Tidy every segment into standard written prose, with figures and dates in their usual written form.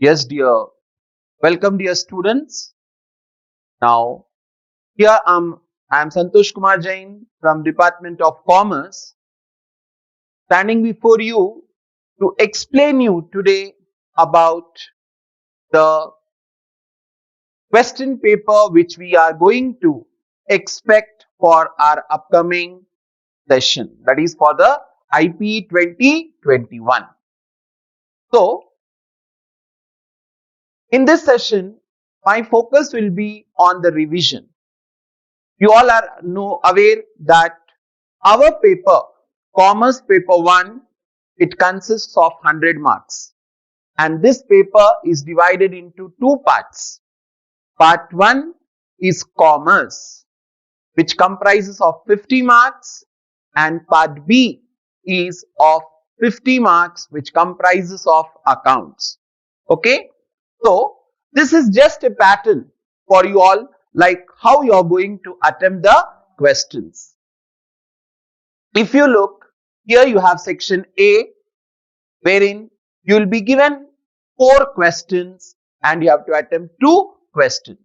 Yes, dear. Welcome, dear students. Now, here I am Santosh Kumar Jain from Department of Commerce, standing before you to explain you today about the question paper which we are going to expect for our upcoming session. That is for the IPE 2021. So, in this session, my focus will be on the revision. You all are aware that our paper, Commerce Paper 1, it consists of 100 marks. And this paper is divided into two parts. Part 1 is Commerce, which comprises of 50 marks, and Part B is of 50 marks, which comprises of Accounts. Okay? So, this is just a pattern for you all, like how you are going to attempt the questions. If you look, here you have section A, wherein you will be given 4 questions and you have to attempt 2 questions.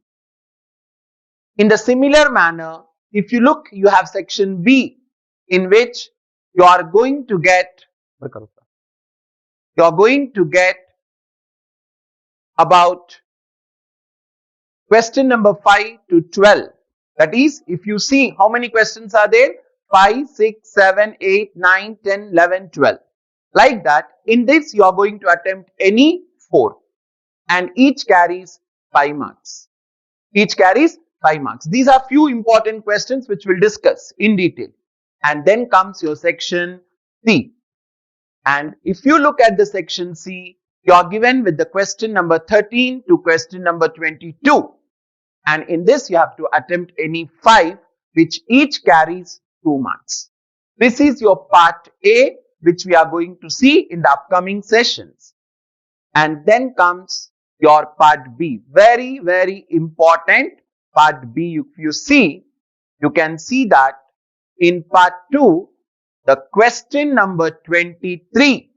In the similar manner, if you look, you have section B, in which you are going to get about question number 5 to 12. That is, if you see how many questions are there, 5, 6, 7, 8, 9, 10, 11, 12. Like that, in this you are going to attempt any 4 and each carries 5 marks. Each carries 5 marks. These are few important questions which we'll discuss in detail. And then comes your section C. And if you look at the section C, you are given with the question number 13 to question number 22. And in this you have to attempt any 5 which each carries 2 marks. This is your part A, which we are going to see in the upcoming sessions. And then comes your part B. Very, very important part B. If you see, you can see that in part 2, the question number 23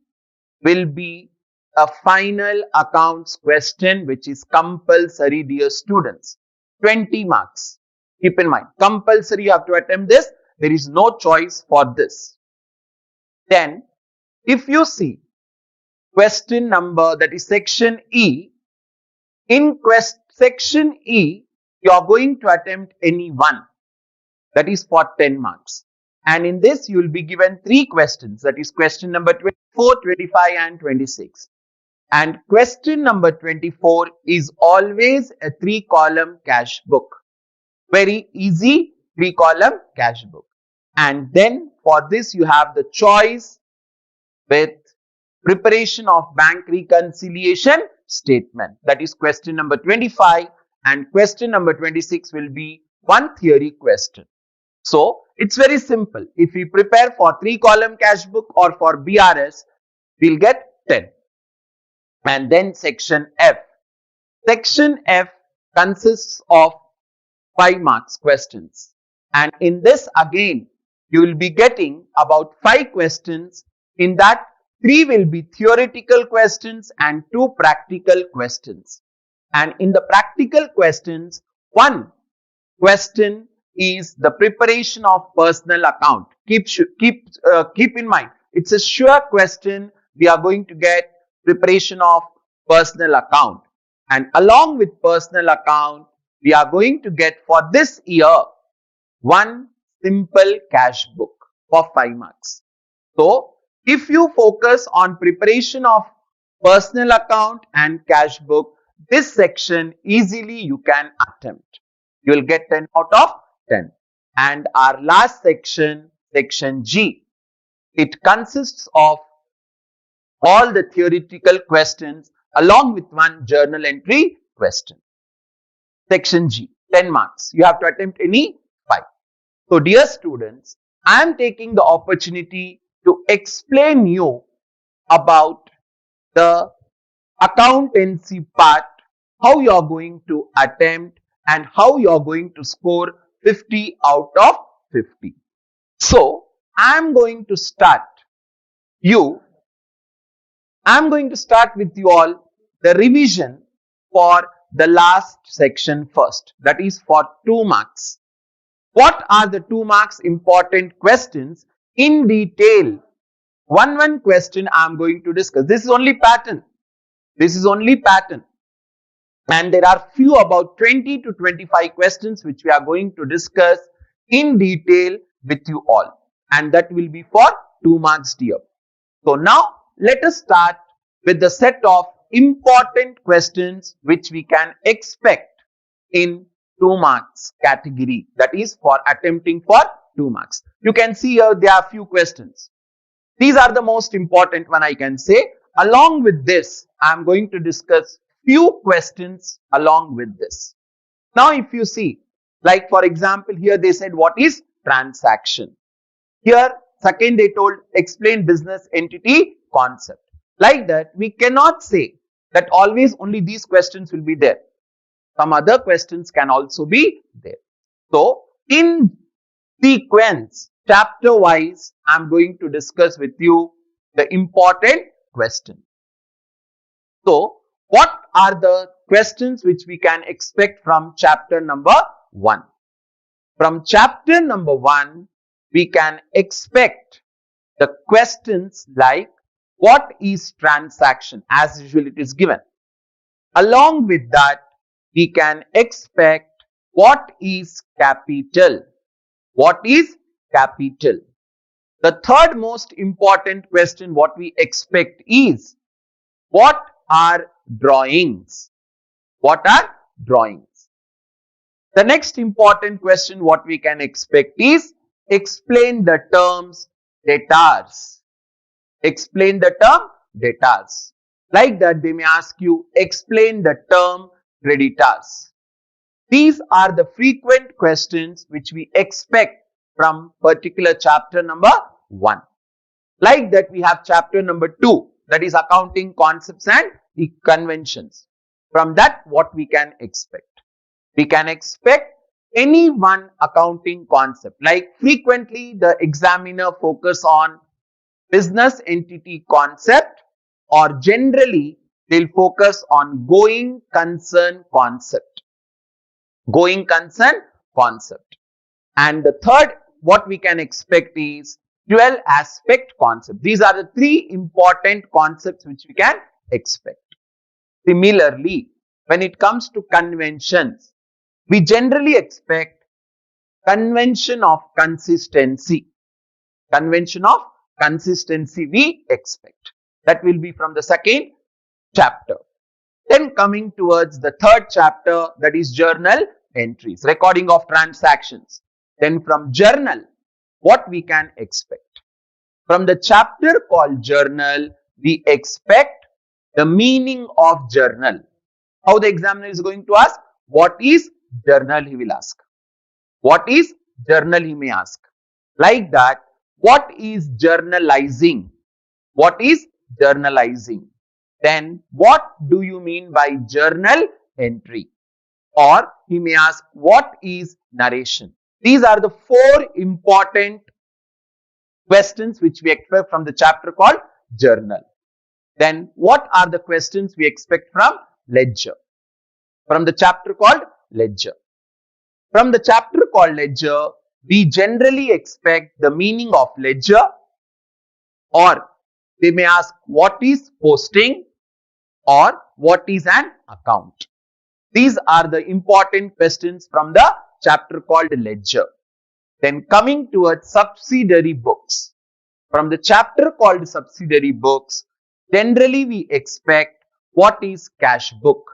will be a final accounts question, which is compulsory, dear students. 20 marks. Keep in mind, compulsory you have to attempt this. There is no choice for this. Then, if you see question number, that is section E, in section E, you are going to attempt any 1. That is for 10 marks. And in this, you will be given 3 questions. That is question number 24, 25 and 26. And question number 24 is always a 3-column cash book. Very easy 3-column cash book. And then for this, you have the choice with preparation of bank reconciliation statement. That is question number 25, and question number 26 will be one theory question. So, it's very simple. If we prepare for 3-column cash book or for BRS, we'll get 10. And then section F. Section F consists of 5 marks questions. And in this again, you will be getting about 5 questions. In that, 3 will be theoretical questions and 2 practical questions. And in the practical questions, 1 question is the preparation of personal account. Keep in mind, it's a sure question. We are going to get preparation of personal account. And along with personal account, we are going to get for this year 1 simple cash book for 5 marks. So, if you focus on preparation of personal account and cash book, this section easily you can attempt. You will get 10 out of 10. And our last section, section G, it consists of all the theoretical questions along with 1 journal entry question. Section G, 10 marks. You have to attempt any 5. So, dear students, I am taking the opportunity to explain you about the accountancy part, how you are going to attempt and how you are going to score 50 out of 50. So, I am going to start with you all the revision for the last section first, that is for 2 marks. What are the 2 marks important questions in detail? One question I am going to discuss. This is only pattern. This is only pattern. And there are few about 20 to 25 questions which we are going to discuss in detail with you all. And that will be for 2 marks, dear. So now let us start with the set of important questions which we can expect in 2 marks category, that is for attempting for 2 marks. You can see here there are few questions. These are the most important one I can say. Along with this, I am going to discuss few questions along with this. Now if you see, like for example, here they said what is transaction. Here second they told explain business entity concept. Like that, we cannot say that always only these questions will be there. Some other questions can also be there. So in sequence, chapter wise, I am going to discuss with you the important question. So what are the questions which we can expect from chapter number 1? From chapter number 1, we can expect the questions like what is transaction, as usual it is given. Along with that, we can expect what is capital. What is capital? The third most important question what we expect is what are drawings? What are drawings? The next important question what we can expect is explain the terms debtors. Explain the term debtors. Like that, they may ask you explain the term creditors. These are the frequent questions which we expect from particular chapter number 1. Like that, we have chapter number 2, that is accounting concepts and the conventions. From that, what we can expect? We can expect any one accounting concept. Like frequently, the examiner focus on business entity concept, or generally they'll focus on going concern concept. Going concern concept. And the third, what we can expect is dual aspect concept. These are the 3 important concepts which we can expect. Similarly, when it comes to conventions, we generally expect convention of consistency. Convention of consistency we expect. That will be from the second chapter. Then coming towards the third chapter, that is journal entries, recording of transactions. Then from journal, what we can expect? From the chapter called journal, we expect the meaning of journal. How the examiner is going to ask? What is journal? He will ask. What is journal? He may ask. Like that, what is journalizing? What is journalizing? Then what do you mean by journal entry? Or he may ask, what is narration? These are the 4 important questions which we expect from the chapter called journal. Then what are the questions we expect from ledger? From the chapter called ledger. From the chapter called ledger, we generally expect the meaning of ledger, or they may ask what is posting or what is an account. These are the important questions from the chapter called ledger. Then coming towards subsidiary books. From the chapter called subsidiary books, generally we expect what is cash book.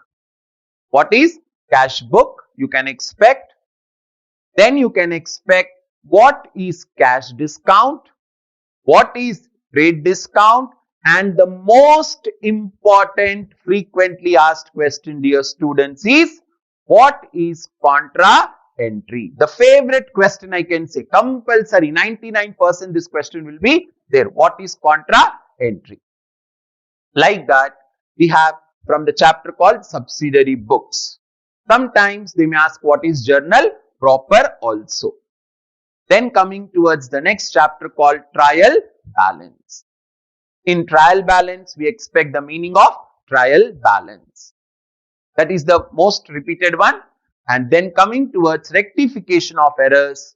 What is cash book? You can expect. Then you can expect what is cash discount, what is trade discount, and the most important frequently asked question, dear students, is what is contra entry? The favorite question I can say, compulsory, 99% this question will be there. What is contra entry? Like that, we have from the chapter called subsidiary books. Sometimes they may ask what is journal proper also. Then coming towards the next chapter called trial balance. In trial balance, we expect the meaning of trial balance. That is the most repeated one. And then coming towards rectification of errors,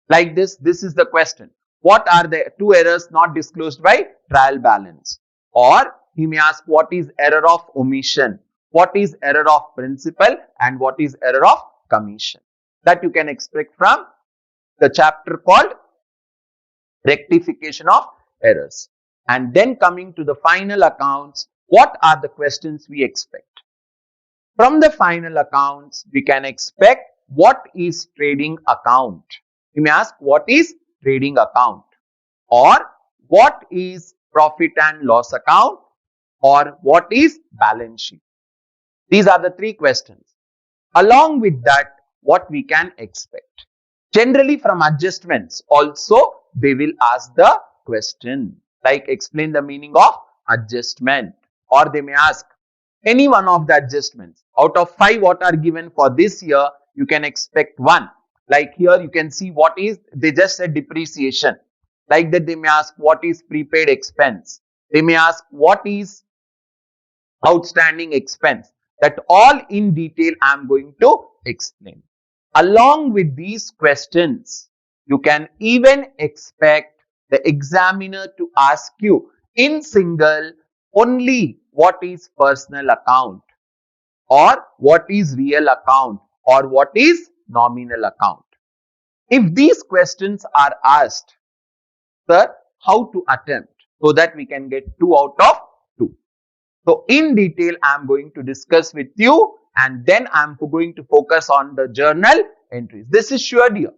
like this is the question. What are the two errors not disclosed by trial balance? Or he may ask, what is error of omission? What is error of principal? And what is error of commission? That you can expect from the chapter called rectification of errors. And then coming to the final accounts, what are the questions we expect? From the final accounts, we can expect what is trading account. You may ask, what is trading account? Or what is profit and loss account? Or what is balance sheet? These are the three questions. Along with that, what we can expect. Generally from adjustments also, they will ask the question like explain the meaning of adjustment, or they may ask any one of the adjustments. Out of 5 what are given for this year, you can expect 1. Like here you can see what is, they just said depreciation. Like that they may ask what is prepaid expense. They may ask what is outstanding expense. That all in detail I am going to explain. Along with these questions, you can even expect the examiner to ask you in single only what is personal account, or what is real account, or what is nominal account. If these questions are asked, sir, how to attempt so that we can get 2 out of 2. So in detail, I am going to discuss with you, and then I am going to focus on the journal entries. This is sure, dear.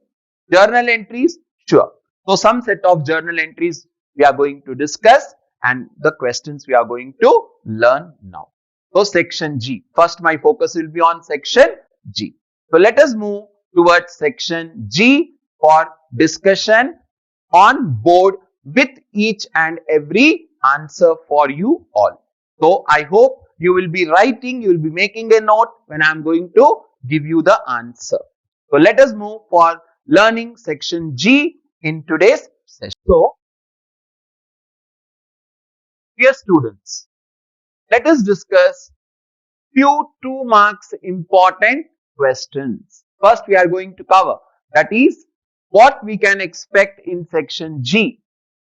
Journal entries, sure. So some set of journal entries we are going to discuss, and the questions we are going to learn now. So section G. First, my focus will be on section G. So let us move towards section G for discussion on board with each and every answer for you all. So I hope you will be writing, you will be making a note when I am going to give you the answer. So let us move for learning section G in today's session. So, dear students, let us discuss few 2 marks important questions. First we are going to cover, that is what we can expect in section G.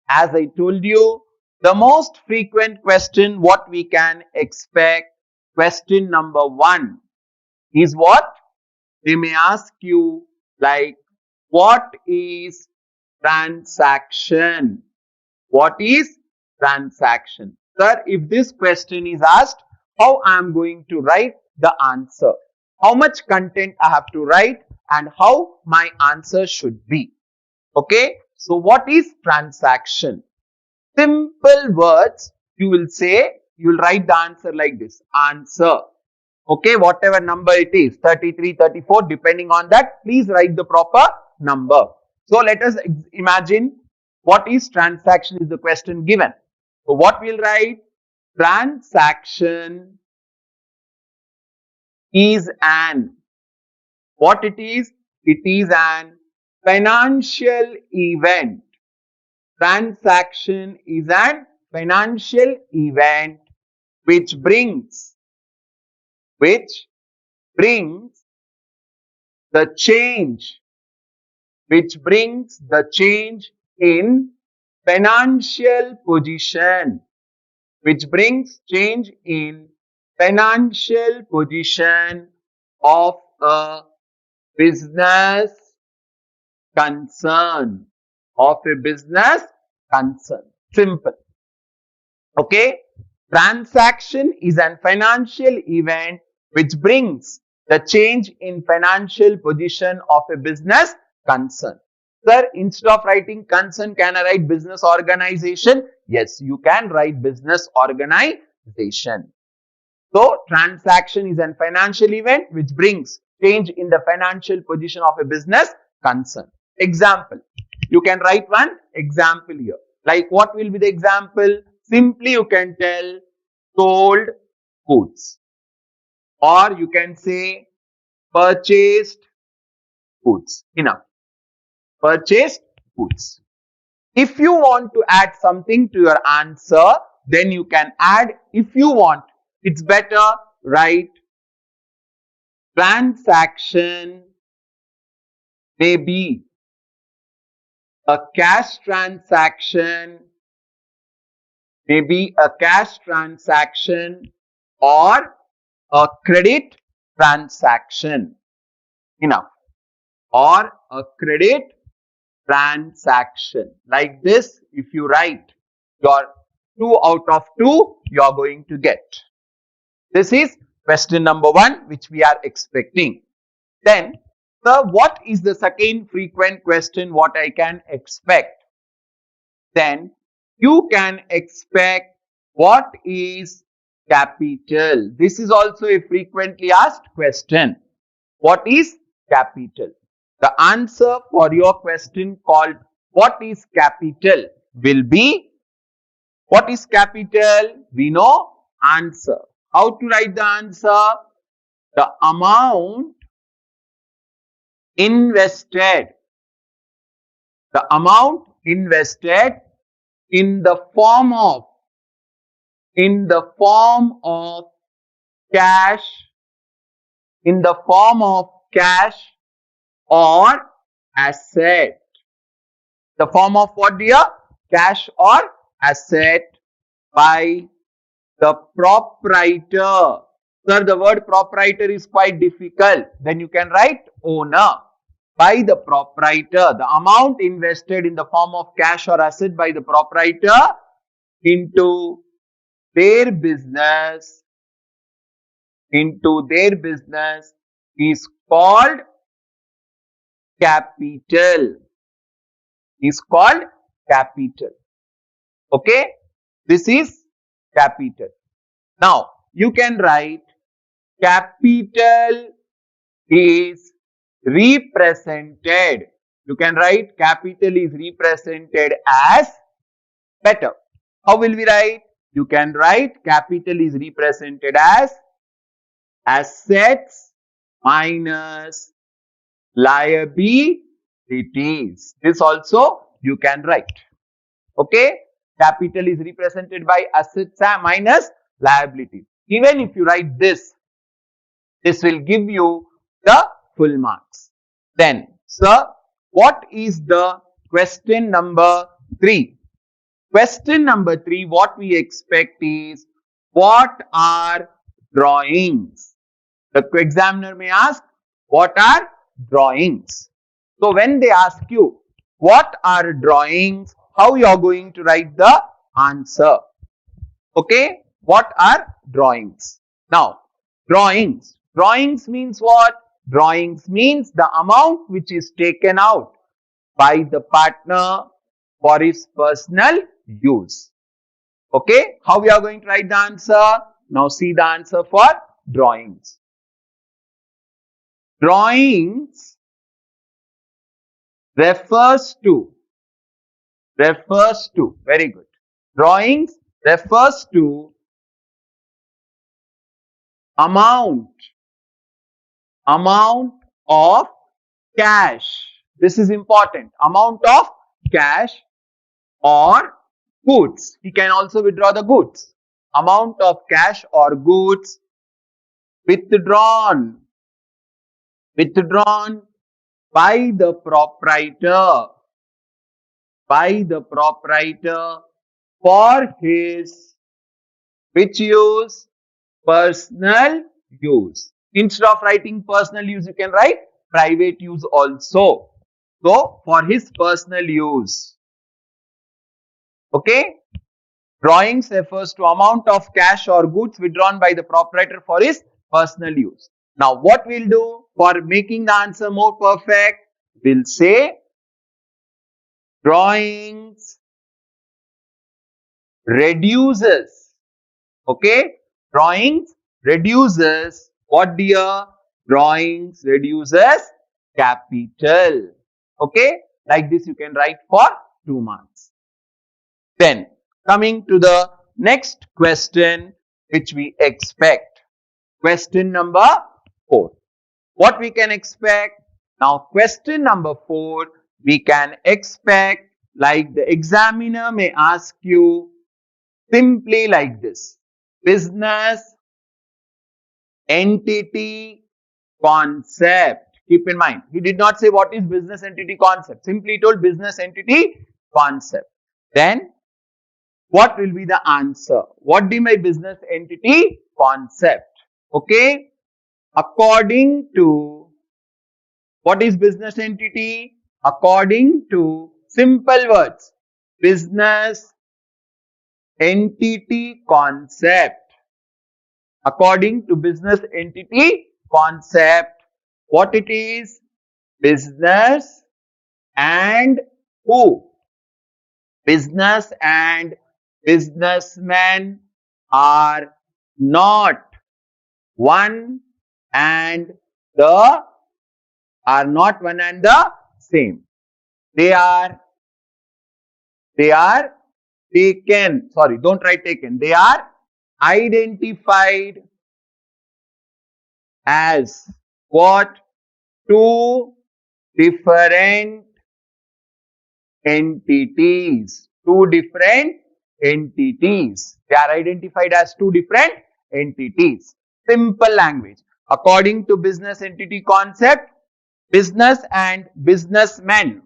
As I told you, the most frequent question what we can expect, question number 1 is what? They may ask you like, what is transaction? What is transaction? Sir, if this question is asked, how I am going to write the answer? How much content I have to write and how my answer should be? Okay, so what is transaction? Simple words, you will say, you will write the answer like this, answer. Okay, whatever number it is, 33, 34, depending on that, please write the proper number. So let us imagine what is transaction is the question given. So what we'll write? Transaction is an, what it is? It is an financial event. Transaction is an financial event which brings the change, in financial position, of a business concern, Simple. Okay, transaction is an financial event which brings the change in financial position of a business concern. Sir, instead of writing concern, can I write business organization? Yes, you can write business organization. So, transaction is an financial event which brings change in the financial position of a business concern. Example, you can write one example here. Like what will be the example? Simply you can tell sold goods, or you can say purchased goods. Enough. Purchased goods. If you want to add something to your answer, then you can add if you want. it's better write transaction may be a cash transaction, maybe a cash transaction or a credit transaction. Enough. Or a credit transaction. Like this, if you write your 2 out of 2, you are going to get. This is question number 1, which we are expecting. Then, sir, what is the second frequent question what I can expect? Then you can expect what is capital. This is also a frequently asked question. What is capital? The answer for your question called what is capital will be, what is capital? We know answer. How to write the answer? The amount invested. The amount invested in the form of cash, or asset. The form of what, dear? Cash or asset by the proprietor. Sir, the word proprietor is quite difficult. Then you can write owner. By the proprietor, the amount invested in the form of cash or asset by the proprietor into their business is called capital. Okay, this is capital. Now you can write capital is represented. You can write capital is represented as, better. How will we write? You can write capital is represented as assets minus liabilities. This also you can write. Okay, capital is represented by assets minus liabilities. Even if you write this will give you the full marks. Then, sir, what is the question number 3? Question number 3, what we expect is, what are drawings? The examiner may ask, what are drawings? So when they ask you, what are drawings? How you are going to write the answer? Okay, what are drawings? Now, drawings means what? Drawings means the amount which is taken out by the partner for his personal use. Okay, how we are going to write the answer? Now see the answer for drawings. Drawings refers to, very good. Drawings refers to amount of cash. This is important. Amount of cash or goods. He can also withdraw the goods. Amount of cash or goods withdrawn by the proprietor for his which use? Personal use. Instead of writing personal use, you can write private use also. So for his personal use. Okay, drawings refers to amount of cash or goods withdrawn by the proprietor for his personal use. Now what we'll do for making the answer more perfect, we'll say drawings reduces. Okay, drawings reduces what, dear? Drawings reduces capital. Okay, like this you can write for 2 marks. Then coming to the next question which we expect. Question number 4. What we can expect? Now question number 4, we can expect, like the examiner may ask you simply like this. Business entity concept. Keep in mind, he did not say what is business entity concept. Simply told business entity concept. Then what will be the answer? What be my business entity concept? Okay. According to, what is business entity? According to simple words, business entity concept. According to business entity concept, what it is? Business and who? Business and businessmen are not one and the same. They are taken, sorry, don't write taken. They are identified as what? Two different entities. Two different entities. They are identified as two different entities. Simple language. According to business entity concept, business and businessmen.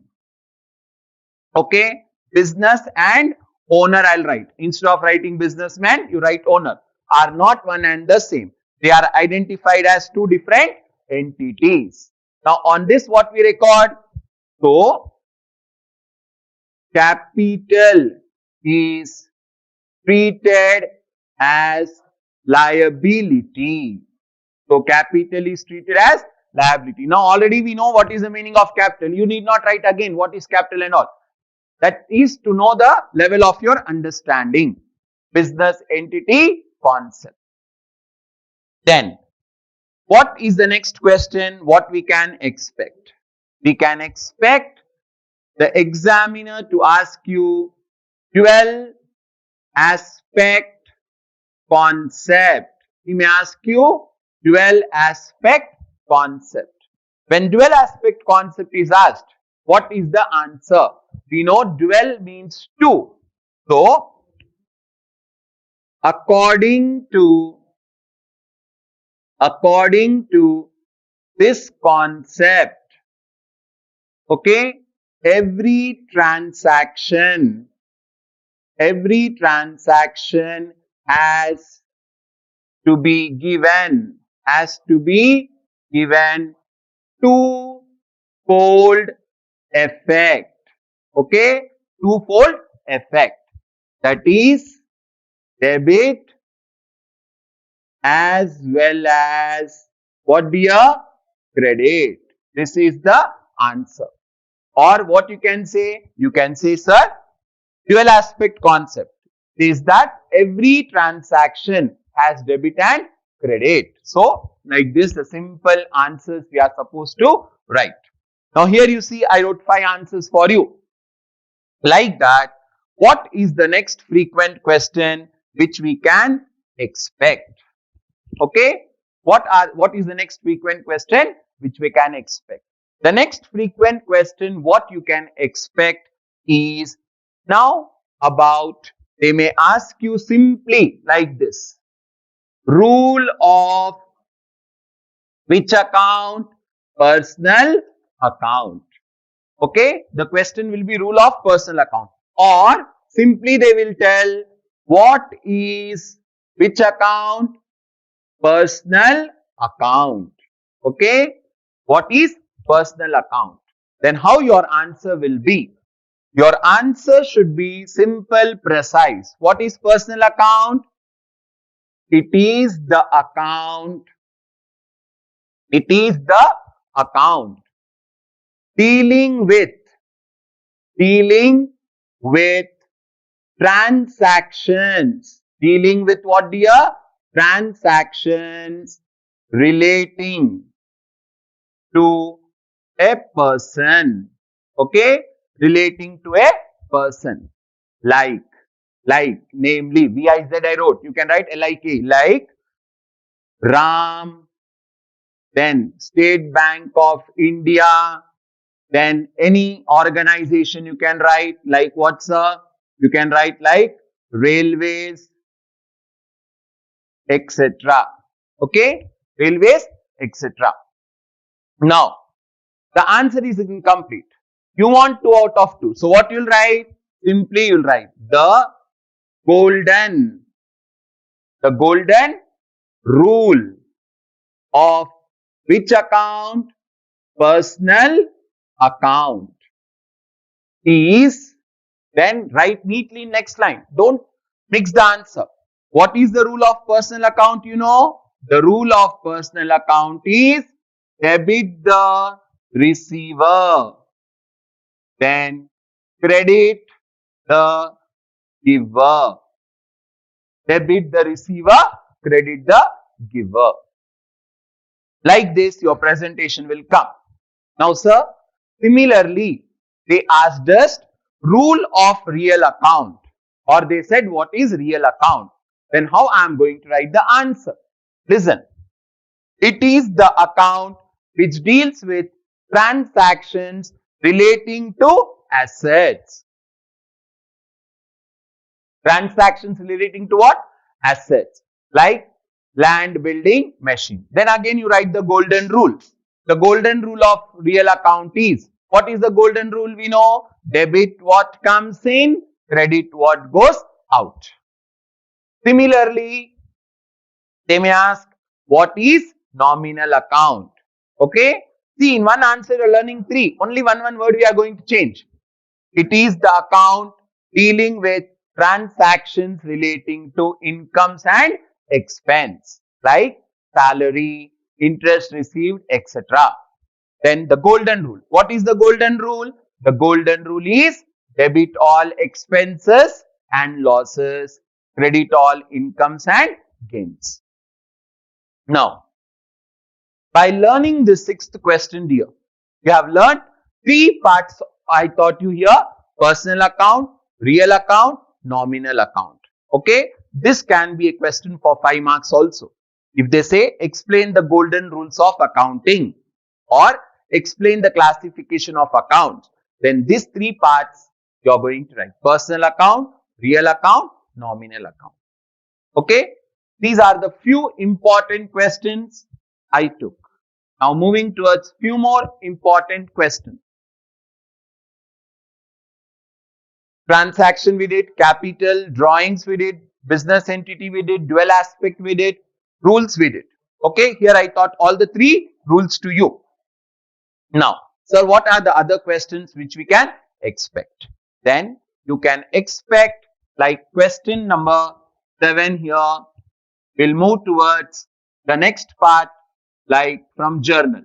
Okay. Business and owner I'll write. Instead of writing businessman, you write owner. Are not one and the same. They are identified as two different entities. Now on this what we record? So capital is treated as liability. So capital is treated as liability. Now already we know what is the meaning of capital. You need not write again what is capital and all. That is to know the level of your understanding. Business entity concept. Then what is the next question? What we can expect? We can expect the examiner to ask you dual aspect concept. He may ask you dual aspect concept. When dual aspect concept is asked, what is the answer? We know dual means two. So, according to this concept, okay, every transaction has to be given twofold effect. Okay, twofold effect. That is debit as well as what be a credit. This is the answer. Or what you can say? You can say, sir, dual aspect concept is that every transaction has debit and credit. So, like this, the simple answers we are supposed to write. Now, here you see I wrote 5 answers for you. Like that, what is the next frequent question which we can expect? Okay, what is the next frequent question which we can expect? The next frequent question what you can expect is now about, they may ask you simply like this: rule of which account? Personal account. Okay, the question will be rule of personal account, or simply they will tell what is which account? Personal account. Okay, what is personal account? Then how your answer will be? Your answer should be simple, precise. What is personal account? It is the account. It is the account dealing with transactions. Dealing with what, dear? Transactions relating to a person. Okay, relating to a person. Like namely VIZ I wrote. You can write LIK, like Ram, then State Bank of India, then any organization you can write like what's you can write like railways, etc. Okay, railways, etc. Now, the answer is incomplete. You want 2 out of 2. So, what you'll write? Simply you'll write golden, the golden rule of which account? Personal account is, then write neatly in next line. Don't mix the answer. What is the rule of personal account? You know, the rule of personal account is debit the receiver, then credit the giver. Debit the receiver, credit the giver. Like this, your presentation will come. Now, sir, similarly, they asked us rule of real account, or they said what is real account. Then how I am going to write the answer? Listen, it is the account which deals with transactions relating to assets. Transactions relating to what? Assets. Like land, building, machine. Then again you write the golden rule. The golden rule of real account is, what is the golden rule? We know, debit what comes in, credit what goes out. Similarly, they may ask, what is nominal account? Okay. See, in one answer you're learning 3. Only one word we are going to change. It is the account dealing with transactions relating to incomes and expense, like salary, interest received, etc. Then the golden rule. What is the golden rule? The golden rule is debit all expenses and losses, credit all incomes and gains. Now, by learning the 6th question, dear, you have learned 3 parts I taught you here: personal account, real account, nominal account. Okay, this can be a question for 5 marks also. If they say explain the golden rules of accounting or explain the classification of accounts, then these 3 parts you are going to write: personal account, real account, nominal account. Okay, these are the few important questions I took. Now moving towards few more important questions. Transaction we did, capital, drawings we did, business entity we did, dual aspect we did, rules we did. Okay, here I taught all the 3 rules to you. Now, sir, what are the other questions which we can expect? Then you can expect like question number 7 here. We'll move towards the next part, like from journal.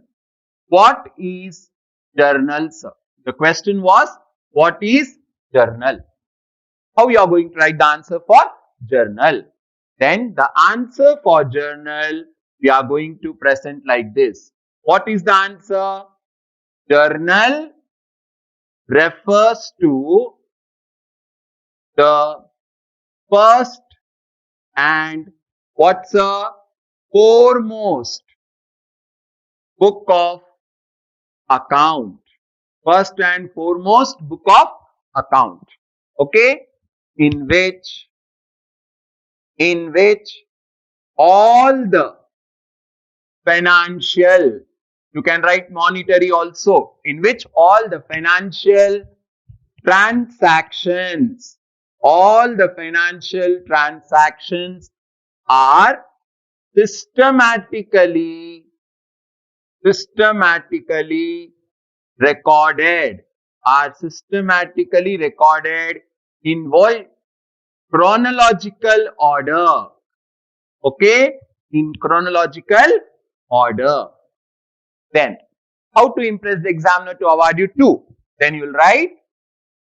What is journal, sir? The question was, what is journal? How you are going to write the answer for journal? Then the answer for journal we are going to present like this. What is the answer? Journal refers to the first and what's a foremost book of account. First and foremost book of account. Okay, in which all the financial, you can write monetary also, in which all the financial transactions, are systematically recorded, in what? Chronological order. Okay, in chronological order. Then how to impress the examiner to award you 2? Then you will write,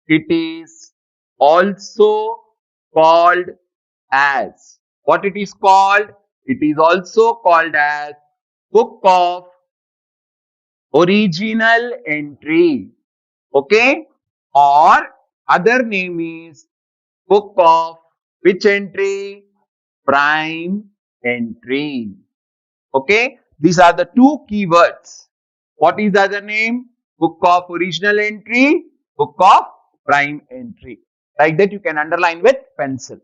it is also called as, what it is called? It is also called as book of original entry. Okay, or other name is book of which entry? Prime entry. Okay, these are the 2 keywords. What is the other name? Book of original entry, book of prime entry. Like that you can underline with pencil.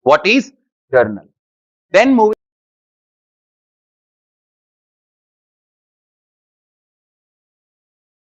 What is journal? Then moving